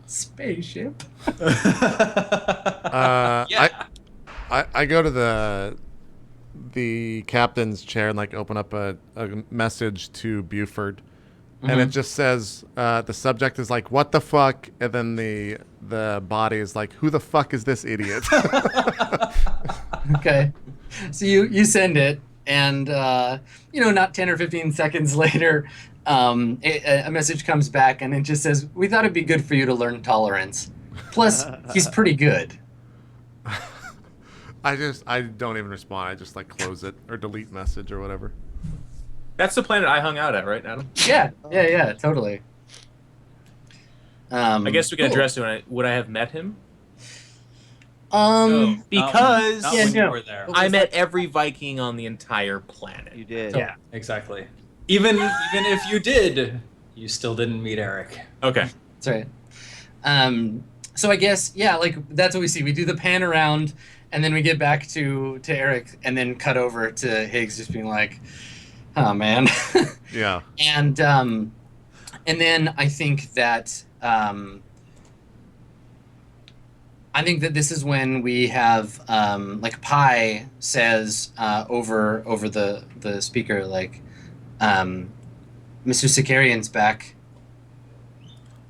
spaceship. Yeah. I go to the captain's chair and like open up a message to Buford, and it just says the subject is like what the fuck, and then the body is like who the fuck is this idiot? Okay, so you send it, and not 10 or 15 seconds later, a message comes back, and it just says, "We thought it'd be good for you to learn tolerance. Plus, he's pretty good." I don't even respond. I just like close it or delete message or whatever. That's the planet I hung out at, right, Adam? Yeah, totally. I guess we can cool. address it. Would I have met him? No, Because not Yeah, when no. you were there. I met every Viking on the entire planet. You did. Yeah, exactly. Even if you did, you still didn't meet Eric. Okay. That's right. So I guess that's what we see. We do the pan around, and then we get back to Eric, and then cut over to Higgs just being like, "Oh man." Yeah. And then I think that this is when we have Pi says over the speaker Mr. Sicarian's back.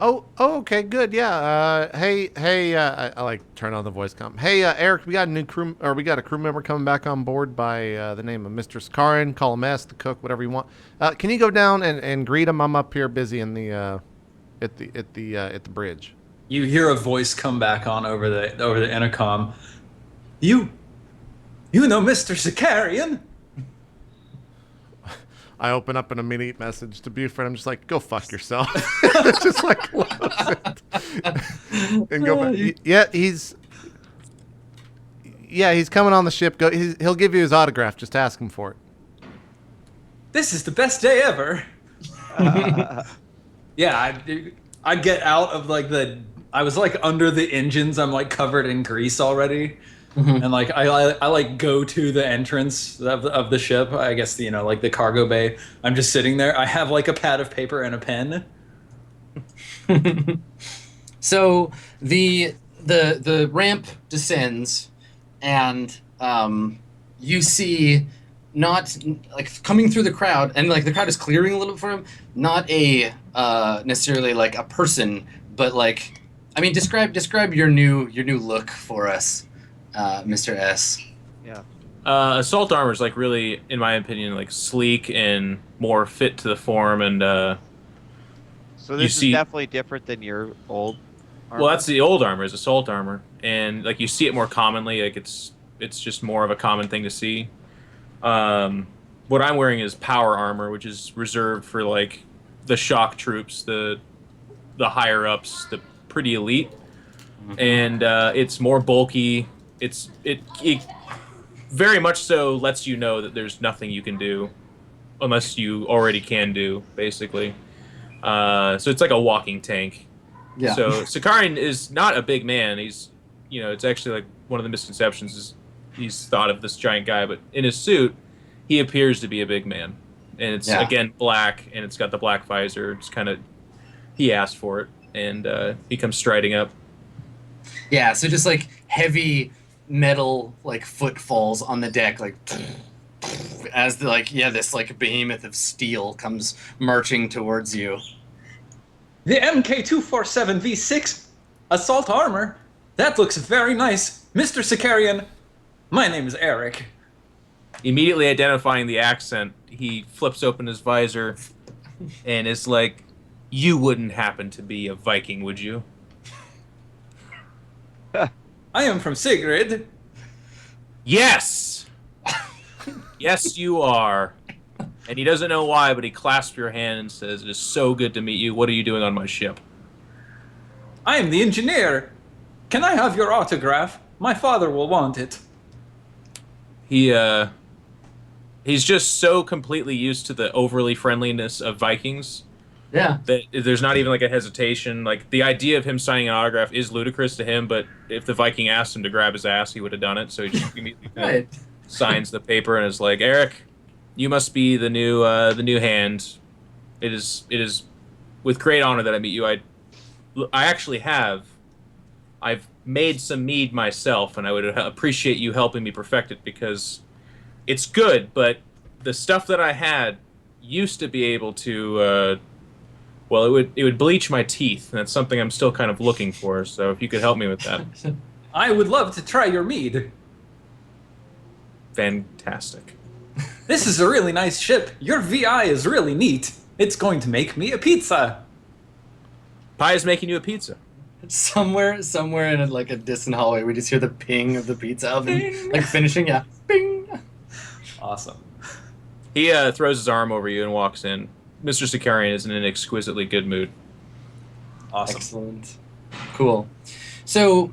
Oh, okay, good. Yeah. Hey. I like turn on the voice comm. Hey, Eric, we got a crew member coming back on board by the name of Mr. Sakarin. Call him S, the cook, whatever you want. Can you go down and greet him? I'm up here busy in the at the bridge. You hear a voice come back on over the intercom. You know Mr. Sicarian? I open up an immediate message to Buford. I'm just like, go fuck yourself. Just like close it. And go back. He's coming on the ship. He'll give you his autograph. Just ask him for it. This is the best day ever. Yeah, I'd get out of I was like under the engines. I'm like covered in grease already. Mm-hmm. And like I like go to the entrance of the ship. I guess like the cargo bay. I'm just sitting there. I have like a pad of paper and a pen. So the ramp descends, and you see not like coming through the crowd, and like the crowd is clearing a little bit for him. Not a necessarily like a person, but like describe your new look for us. Mr. S. Yeah. Assault armor is like really, in my opinion, like sleek and more fit to the form, and so this is definitely different than your old armor. Well, that's the old armor, is assault armor, and like you see it more commonly. Like it's just more of a common thing to see. What I'm wearing is power armor, which is reserved for like the shock troops, the higher ups, the pretty elite, and it's more bulky. It very much so lets you know that there's nothing you can do unless you already can do, basically. So it's like a walking tank. Yeah. So Sakarin is not a big man. He's, it's actually like one of the misconceptions is he's thought of this giant guy, but in his suit, he appears to be a big man. And it's, again, black, and it's got the black visor. It's kind of, he asked for it, and he comes striding up. Yeah, so just like heavy metal like footfalls on the deck, like as this like behemoth of steel comes marching towards you. The MK247 V6 assault armor. That looks very nice, Mr. Sicarian. My name is Eric. Immediately identifying the accent, he flips open his visor and is like, "You wouldn't happen to be a Viking, would you?" I am from Sigrid. Yes! Yes, you are. And he doesn't know why, but he clasps your hand and says, "It is so good to meet you. What are you doing on my ship?" I am the engineer. Can I have your autograph? My father will want it. He's just so completely used to the overly friendliness of Vikings. Yeah. That there's not even like a hesitation. Like the idea of him signing an autograph is ludicrous to him, but if the Viking asked him to grab his ass, he would have done it. So he just immediately signs the paper and is like, "Eric, you must be the new hand. It is with great honor that I meet you. I actually I've made some mead myself, and I would appreciate you helping me perfect it because it's good, but the stuff that I had used to be able to it would bleach my teeth, and that's something I'm still kind of looking for, so if you could help me with that." I would love to try your mead. Fantastic. This is a really nice ship. Your VI is really neat. It's going to make me a pizza. Pi is making you a pizza. Somewhere in like a distant hallway, we just hear the ping of the pizza oven, like finishing. Yeah, ping. Awesome. He throws his arm over you and walks in. Mr. Sicarian is in an exquisitely good mood. Awesome. Excellent. Cool. So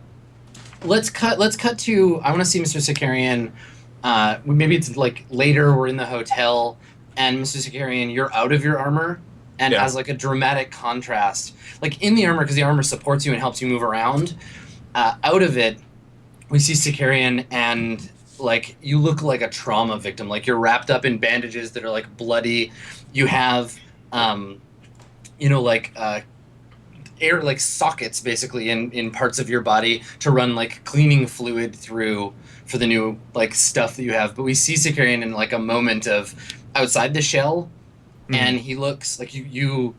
let's cut to, I want to see Mr. Sicarian. Maybe it's like later, we're in the hotel, and Mr. Sicarian, you're out of your armor, and has like a dramatic contrast. Like in the armor, because the armor supports you and helps you move around. Out of it, we see Sicarian, and like you look like a trauma victim. Like you're wrapped up in bandages that are like bloody. You have, air like sockets basically in parts of your body to run like cleaning fluid through for the new like stuff that you have. But we see Sicarian in like a moment of outside the shell, and he looks like you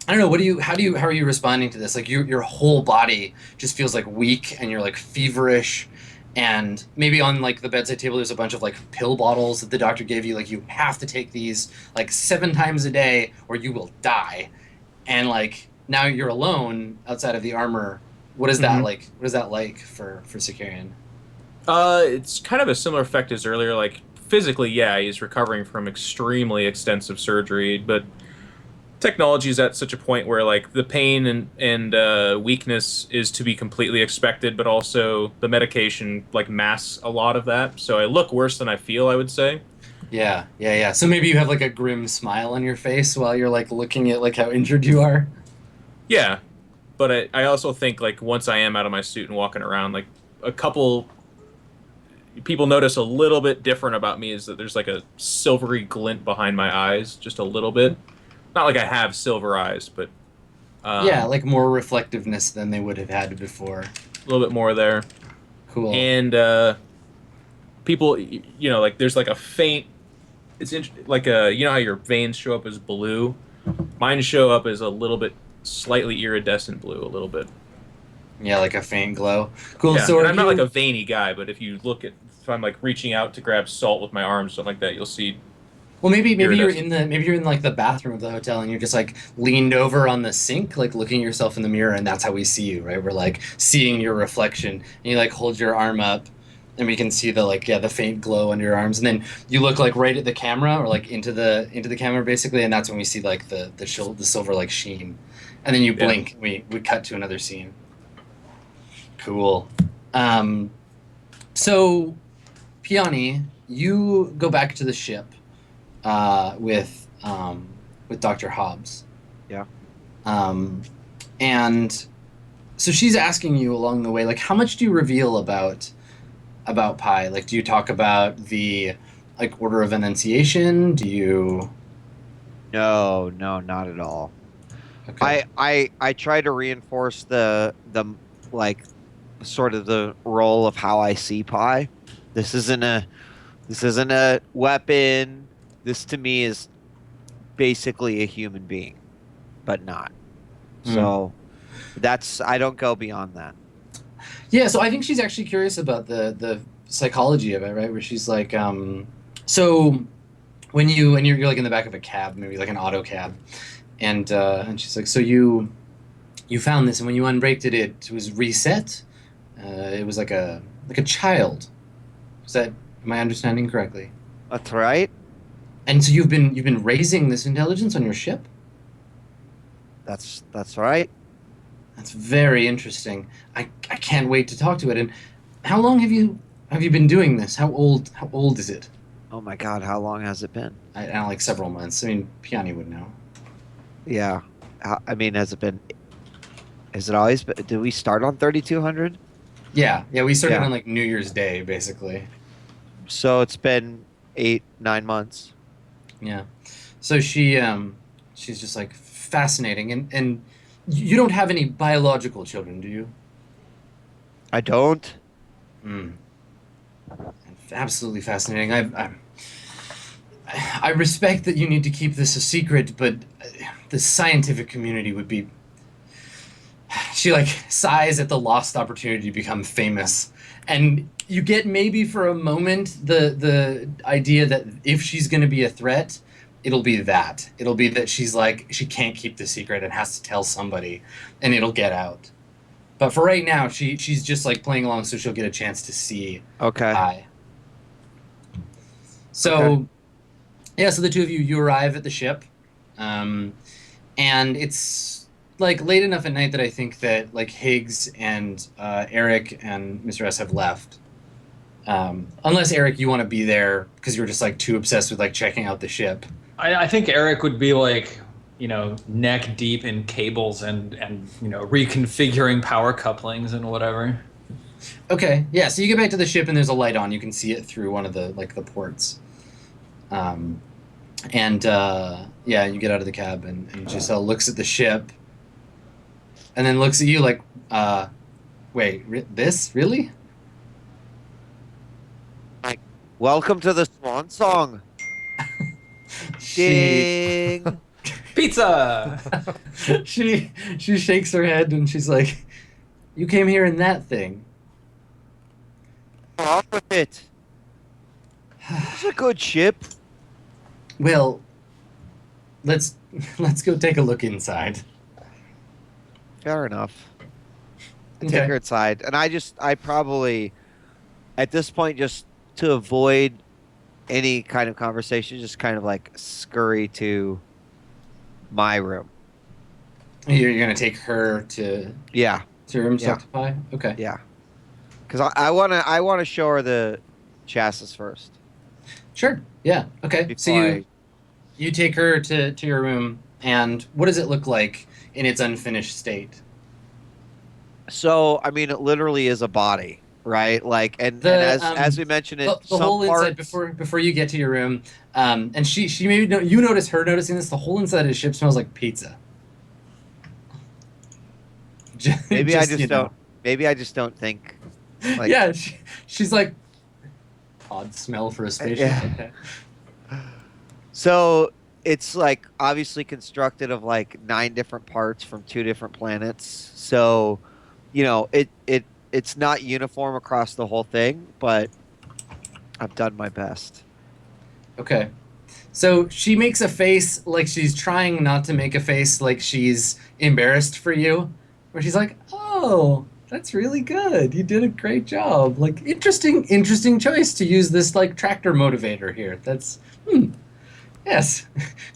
I don't know. How are you responding to this? Like your whole body just feels like weak, and you're like feverish, and maybe on like the bedside table there's a bunch of like pill bottles that the doctor gave you. Like you have to take these like 7 times a day, or you will die. And like now you're alone outside of the armor. What is that like? What is that like for Securian? It's kind of a similar effect as earlier. Like physically, yeah, he's recovering from extremely extensive surgery, but technology is at such a point where like the pain and weakness is to be completely expected, but also the medication like masks a lot of that. So I look worse than I feel, I would say. Yeah. So maybe you have like a grim smile on your face while you're like looking at like how injured you are. Yeah, but I also think like once I am out of my suit and walking around, like a couple people notice a little bit different about me is that there's like a silvery glint behind my eyes, just a little bit. Not like I have silver eyes, but Yeah, like more reflectiveness than they would have had before. a little bit more there. Cool. And people, you know, like there's like a faint. Like you know how your veins show up as blue. Mine show up as a little bit, slightly iridescent blue, a little bit. Yeah, like a faint glow. Cool. Yeah, So and are I'm not you- like a veiny guy, but if you look at, if I'm like reaching out to grab salt with my arms, something like that, you'll see. Well, maybe you're iridescent. maybe you're in like the bathroom of the hotel, and you're just like leaned over on the sink, like looking at yourself in the mirror, and that's how we see you, right? We're like seeing your reflection, and you like hold your arm up, and we can see the like the faint glow under your arms, and then you look like right at the camera or like into the camera basically, and that's when we see like the silver like sheen, and then you blink. We cut to another scene. Cool. So, Piani, you go back to the ship with Dr. Hobbs. Yeah. And so she's asking you along the way, like, how much do you reveal about Pi? Like, do you talk about the like order of enunciation? Do you? No, not at all. Okay. I try to reinforce the like sort of the role of how I see Pi. This isn't a weapon. This to me is basically a human being, but not. So that's I don't go beyond that. Yeah, so I think she's actually curious about the psychology of it, right? Where she's like, so when you're like in the back of a cab, maybe like an auto cab, and she's like, so you found this, and when you unbraked it, it was reset. It was like a child. Am I understanding correctly? That's right. And so you've been raising this intelligence on your ship? That's right. That's very interesting. I can't wait to talk to it. And how long have you been doing this? How old is it? Oh my God, how long has it been? I don't know, like several months. I mean, Piani would know. Yeah, I mean, has it been? Has it always been? Did we start on 3200? Yeah, we started Yeah. on like New Year's Day, basically. So it's been 8-9 months. Yeah. So she's just like fascinating, and you don't have any biological children, do you? I don't. Absolutely fascinating. I respect that you need to keep this a secret, but the scientific community would be. She like sighs at the lost opportunity to become famous, and you get maybe for a moment the idea that if she's going to be a threat, it'll be that she's like she can't keep the secret and has to tell somebody, and it'll get out. But for right now, she's just like playing along, so she'll get a chance to see. Okay. Pi. So, Okay. yeah, so the two of you arrive at the ship, and it's like late enough at night that I think that like Higgs and Eric and Mr. S have left. Unless Eric, you want to be there because you're just like too obsessed with like checking out the ship. I think Eric would be like, neck deep in cables and reconfiguring power couplings and whatever. Okay, yeah. So you get back to the ship and there's a light on. You can see it through one of the the ports. Yeah, you get out of the cab and Giselle looks at the ship, and then looks at you like, wait, this really? Welcome to the Swan Song. She Ding. Pizza! she shakes her head and she's like, "You came here in that thing." Off with it. It's a good ship. Well, let's go take a look inside. Fair enough. I Okay. take her inside, and I probably, at this point, just to avoid any kind of conversation, just kind of like scurry to my room. You're gonna take her to Yeah, her room to Yeah. talk to Pi? Okay. yeah. Because I wanna show her the chassis first. Sure. Yeah. Okay. So Before you take her to your room, and what does it look like in its unfinished state? So I mean, it literally is a body, right? Like, and as we mentioned, The some whole inside parts. before you get to your room, and she maybe you notice her noticing this. The whole inside of the ship smells like pizza. Maybe I just you know. don't. Maybe I just don't think. Like, Yeah, she's like, odd smell for a spaceship. Yeah. Okay. So it's like obviously constructed of like 9 different parts from 2 different planets. So, you know, it's not uniform across the whole thing, but I've done my best. Okay. So she makes a face like she's trying not to make a face like she's embarrassed for you, where she's like, "Oh, that's really good. You did a great job. Like, interesting choice to use this like tractor motivator here. That's yes,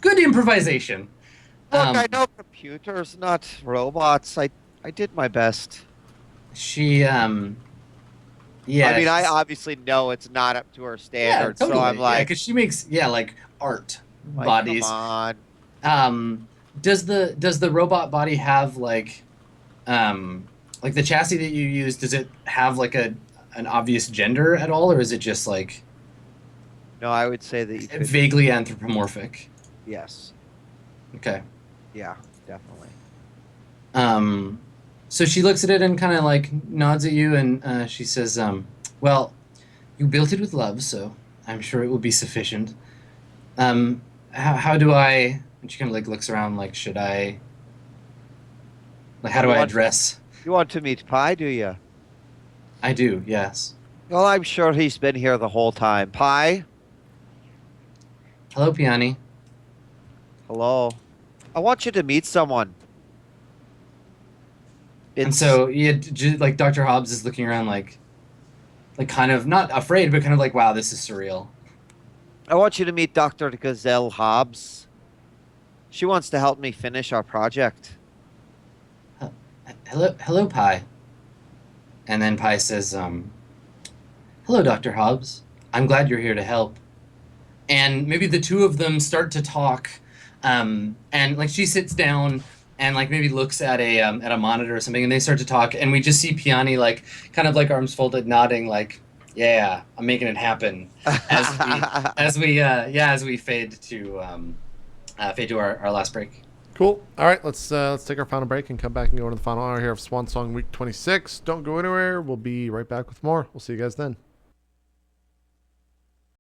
good improvisation." Look, I know computers, not robots. I did my best. She yeah. I mean, I obviously know it's not up to her standards, totally. so I'm like, because she makes like art like, bodies. come on. Does the robot body have like the chassis that you use? Does it have like an obvious gender at all, or is it just like No, I would say that you could. vaguely anthropomorphic? Yes. Okay. Yeah, definitely. So she looks at it and kind of like nods at you, and she says, "Well, you built it with love, so I'm sure it will be sufficient. How do I?" And she kind of like looks around, like, should I? Like, how do I address? You want to meet Pi, do you? I do, yes. Well, I'm sure he's been here the whole time. Pi, Hello, Piani. hello. I want you to meet someone. And so like Dr. Hobbs is looking around, like kind of not afraid, but kind of like, wow, this is surreal. I want you to meet Dr. Gazelle Hobbs. She wants to help me finish our project. Hello, Pi. And then Pi says, "Hello, Dr. Hobbs. I'm glad you're here to help." And maybe the two of them start to talk, and like she sits down and like maybe looks at a monitor or something, and they start to talk, and we just see Piani like kind of like arms folded, nodding, like, "Yeah, I'm making it happen." As we fade to our last break. Cool. All right, let's take our final break and come back and go into the final hour here of Swan Song Week 26. Don't go anywhere. We'll be right back with more. We'll see you guys then.